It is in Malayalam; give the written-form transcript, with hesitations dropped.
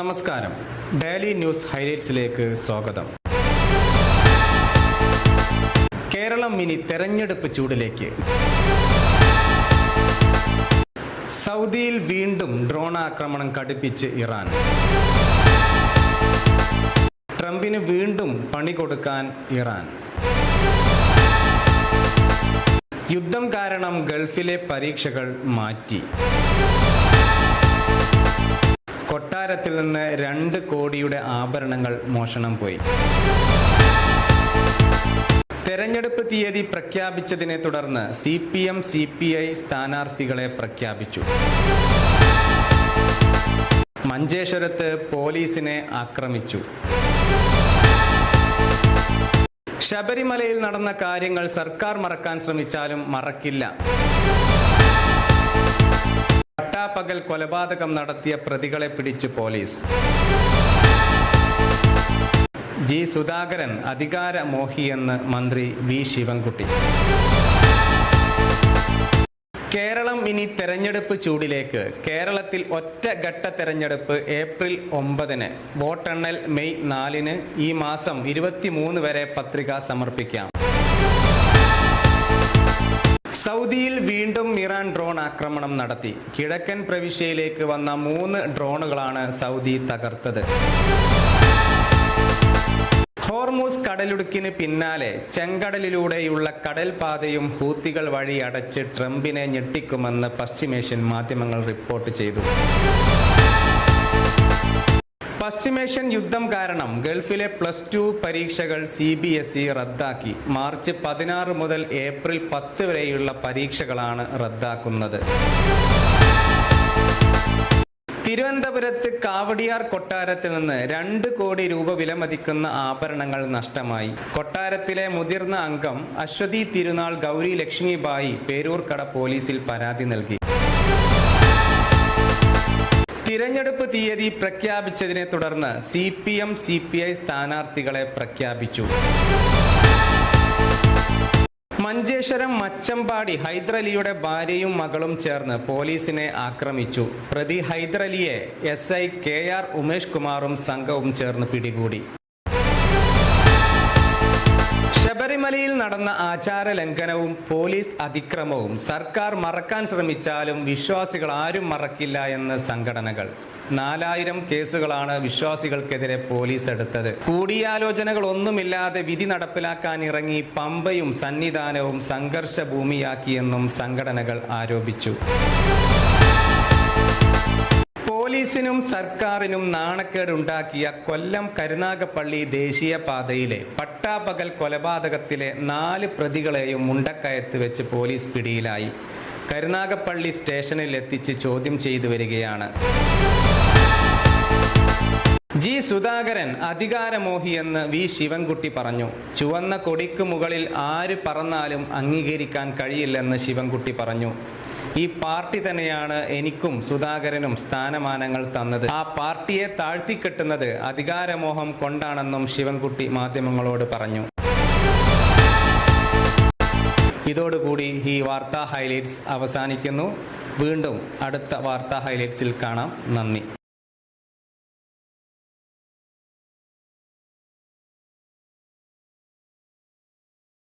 നമസ്കാരം. ഡെയിലി ന്യൂസ് ഹൈലൈറ്റ്സിലേക്ക് സ്വാഗതം. കേരളം ഇനി തെരഞ്ഞെടുപ്പ് ചൂടിലേക്ക്. സൗദിയിൽ വീണ്ടും ഡ്രോൺ ആക്രമണം കടുപ്പിച്ച് ഇറാൻ. ട്രംപിന് വീണ്ടും പണി കൊടുക്കാൻ ഇറാൻ. യുദ്ധം കാരണം ഗൾഫിലെ പരീക്ഷകൾ മാറ്റി. കൊട്ടാരത്തിൽ നിന്ന് 2 കോടിയുടെ ആഭരണങ്ങൾ മോഷണം പോയി. തെരഞ്ഞെടുപ്പ് തീയതി പ്രഖ്യാപിച്ചതിനെ തുടർന്ന് CPM CPI സ്ഥാനാർത്ഥികളെ പ്രഖ്യാപിച്ചു. മഞ്ചേശ്വരത്ത് പോലീസിനെ ആക്രമിച്ചു. ശബരിമലയിൽ നടന്ന കാര്യങ്ങൾ സർക്കാർ മറക്കാൻ ശ്രമിച്ചാലും മറക്കില്ല. പട്ടാപ്പകൽ കൊലപാതകം നടത്തിയ പ്രതികളെ പിടിച്ചു പോലീസ്. ജി സുധാകരൻ അധികാരമോഹിയെന്ന് മന്ത്രി വി ശിവൻകുട്ടി. കേരളം ഇനി തെരഞ്ഞെടുപ്പ് ചൂടിലേക്ക്. കേരളത്തിൽ ഒറ്റഘട്ട തെരഞ്ഞെടുപ്പ് ഏപ്രിൽ 9-ന്, വോട്ടെണ്ണൽ മെയ് 4-ന്. ഈ മാസം 23 വരെ പത്രിക സമർപ്പിക്കാം. സൗദിയിൽ വീണ്ടും ഇറാൻ ഡ്രോൺ ആക്രമണം നടത്തി. കിഴക്കൻ പ്രവിശ്യയിലേക്ക് വന്ന 3 ഡ്രോണുകളാണ് സൗദി തകർത്തത്. ഹോർമൂസ് കടലിടുക്കിന് പിന്നാലെ ചെങ്കടലിലൂടെയുള്ള കടൽപാതയും ഹൂത്തികൾ വഴി അടച്ച് ട്രംപിനെ ഞെട്ടിക്കുമെന്ന് പശ്ചിമേഷ്യൻ മാധ്യമങ്ങൾ റിപ്പോർട്ട് ചെയ്തു. പശ്ചിമേഷ്യൻ യുദ്ധം കാരണം ഗൾഫിലെ +2 പരീക്ഷകൾ CBSE റദ്ദാക്കി. മാർച്ച് 16 മുതൽ ഏപ്രിൽ 10 വരെയുള്ള പരീക്ഷകളാണ് റദ്ദാക്കുന്നത്. തിരുവനന്തപുരത്ത് കാവടിയാർ കൊട്ടാരത്തിൽ നിന്ന് 2 കോടി രൂപ വിലമതിക്കുന്ന ആഭരണങ്ങൾ നഷ്ടമായി. കൊട്ടാരത്തിലെ മുതിർന്ന അംഗം അശ്വതി തിരുനാൾ ഗൗരി ലക്ഷ്മിബായി പേരൂർക്കട പോലീസിൽ പരാതി നൽകി. തിരഞ്ഞെടുപ്പ് തീയതി പ്രഖ്യാപിച്ചതിനെ തുടർന്ന് CPM CPI സ്ഥാനാർത്ഥികളെ പ്രഖ്യാപിച്ചു. മഞ്ചേശ്വരം മച്ചമ്പാടി ഹൈദരലിയുടെ ഭാര്യയും മകളും ചേർന്ന് പോലീസിനെ ആക്രമിച്ചു. പ്രതി ഹൈദരലിയെ SI KR ഉമേഷ് കുമാറും സംഘവും ചേർന്ന് പിടികൂടി. ശബരിമലയിൽ നടന്ന ആചാര ലംഘനവും പോലീസ് അതിക്രമവും സർക്കാർ മറക്കാൻ ശ്രമിച്ചാലും വിശ്വാസികൾ ആരും മറക്കില്ല എന്ന് സംഘടനകൾ. 4000 കേസുകളാണ് വിശ്വാസികൾക്കെതിരെ പോലീസ് എടുത്തത്. കൂടിയാലോചനകൾ ഒന്നുമില്ലാതെ വിധി നടപ്പിലാക്കാൻ ഇറങ്ങി പമ്പയും സന്നിധാനവും സംഘർഷ ഭൂമിയാക്കിയെന്നും സംഘടനകൾ ആരോപിച്ചു. പോലീസിനും സർക്കാരിനും നാണക്കേടുണ്ടാക്കിയ കൊല്ലം കരുനാഗപ്പള്ളി ദേശീയപാതയിലെ പട്ടാപ്പകൽ കൊലപാതകത്തിലെ 4 പ്രതികളെയും മുണ്ടക്കയത്ത് വെച്ച് പോലീസ് പിടിയിലായി. കരുനാഗപ്പള്ളി സ്റ്റേഷനിൽ എത്തിച്ച് ചോദ്യം ചെയ്തു വരികയാണ്. ജി സുധാകരൻ അധികാരമോഹിയെന്ന് വി ശിവൻകുട്ടി പറഞ്ഞു. ചുവന്ന കൊടിക്ക് മുകളിൽ ആര് പറന്നാലും അംഗീകരിക്കാൻ കഴിയില്ലെന്ന് ശിവൻകുട്ടി പറഞ്ഞു. ഈ പാർട്ടി തന്നെയാണ് എനിക്കും സുധാകരനും സ്ഥാനമാനങ്ങൾ തന്നത്. ആ പാർട്ടിയെ താഴ്ത്തിക്കെട്ടുന്നത് അധികാരമോഹം കൊണ്ടാണെന്നും ശിവൻകുട്ടി മാധ്യമങ്ങളോട് പറഞ്ഞു. ഇതോടുകൂടി ഈ വാർത്താ ഹൈലൈറ്റ്സ് അവസാനിക്കുന്നു. വീണ്ടും അടുത്ത വാർത്താ ഹൈലൈറ്റ്സിൽ കാണാം. നന്ദി.